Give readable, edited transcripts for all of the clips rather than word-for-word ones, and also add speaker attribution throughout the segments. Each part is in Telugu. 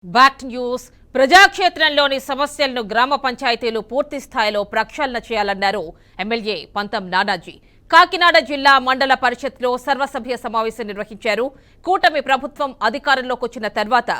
Speaker 1: బ్యాక్ న్యూస్ ప్రజాక్షేత్రంలోని సమస్యలను గ్రామ పంచాయతీలు పూర్తి స్థాయిలో ప్రక్షాళన చేయాలన్నారు ఎమ్మెల్యే పంతం నానాజీ. కాకినాడ జిల్లా మండల పరిషత్లో సర్వసభ్య సమావేశం నిర్వహించారు. కూటమి ప్రభుత్వం అధికారంలోకి వచ్చిన తర్వాత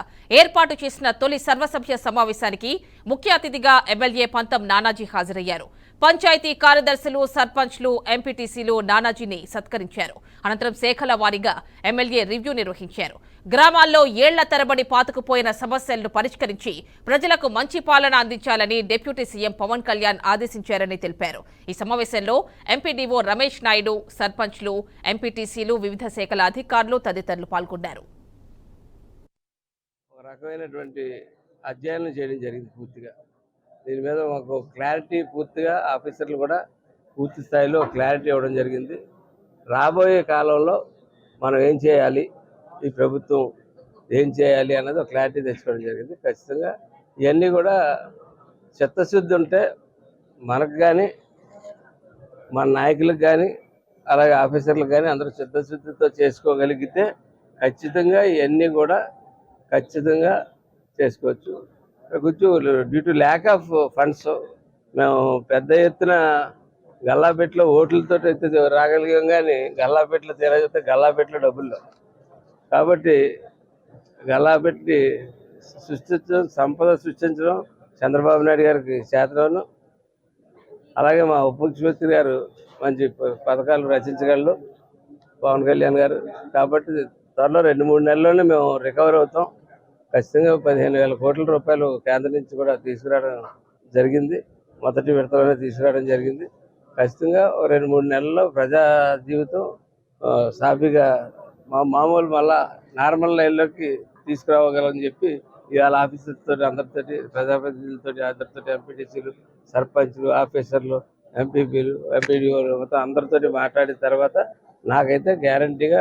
Speaker 1: ఏర్పాటు చేసిన తొలి సర్వసభ్య సమావేశానికి ముఖ్య అతిథిగా ఎమ్మెల్యే పంతం నానాజీ హాజరయ్యారు. పంచాయతీ కార్యదర్శులు, సర్పంచ్లు, ఎంపీటీసీలు నానాజీని సత్కరించారు. అనంతరం శాఖల వారీగా ఎమ్మెల్యే రివ్యూ నిర్వహించారు. గ్రామాల్లో ఏళ్ల తరబడి పాతుకుపోయిన సమస్యలను పరిష్కరించి ప్రజలకు మంచి పాలన అందించాలని డిప్యూటీ సీఎం పవన్ కళ్యాణ్ ఆదేశించారని తెలిపారు. ఈ సమావేశంలో ఎంపీడీఓ రమేష్ నాయుడు, సర్పంచ్లు, ఎంపీటీసీలు, వివిధ శాఖల అధికారులు తదితరులు పాల్గొన్నారు.
Speaker 2: ఒక రకమైనటువంటి అధ్యయనం చేయడం జరిగింది. పూర్తిగా దీని మీద మాకు క్లారిటీ, పూర్తిగా ఆఫీసర్లు కూడా పూర్తి స్థాయిలో క్లారిటీ ఇవ్వడం జరిగింది. రాబోయే కాలంలో మనం ఏం చేయాలి, ఈ ప్రభుత్వం ఏం చేయాలి అన్నది ఒక క్లారిటీ తెచ్చుకోవడం జరిగింది. ఖచ్చితంగా ఇవన్నీ కూడా చిత్తశుద్ధి ఉంటే మనకు కానీ, మన నాయకులకు కానీ, అలాగే ఆఫీసర్లకు కానీ అందరూ చిత్తశుద్ధితో చేసుకోగలిగితే ఖచ్చితంగా ఇవన్నీ కూడా ఖచ్చితంగా చేసుకోవచ్చు. కొంచెం due to lack of funds మేము పెద్ద ఎత్తున గల్లాపెట్టలో ఓట్లతో అయితే రాగలిగాం, కానీ గల్లాపెట్టలో తీరాజైతే గల్లాపెట్టలో డబ్బులు. కాబట్టి గల్లాపెట్టి సృష్టించడం, సంపద సృష్టించడం చంద్రబాబు నాయుడు గారికి చేతను. అలాగే మా ఉప ముఖ్యమంత్రి గారు మంచి పథకాలు రచించగలరు, పవన్ కళ్యాణ్ గారు. కాబట్టి త్వరలో 2-3 నెలల్లోనే మేము రికవర్ అవుతాం. ఖచ్చితంగా 15,000 కోట్ల రూపాయలు కేంద్రం నుంచి కూడా తీసుకురావడం జరిగింది. మొదటి విడతలోనే తీసుకురావడం జరిగింది. ఖచ్చితంగా 2-3 నెలల్లో ప్రజా జీవితం సాఫీగా మామూలు మళ్ళా నార్మల్ లైన్లోకి తీసుకురావగలని చెప్పి ఇవాళ ఆఫీసర్తో అందరితోటి, ప్రజాప్రతినిధులతో అందరితో, ఎంపీటీసీలు, సర్పంచ్లు, ఆఫీసర్లు, ఎంపీపీలు, ఎంపీడీఓలు మొత్తం అందరితో మాట్లాడిన తర్వాత నాకైతే గ్యారంటీగా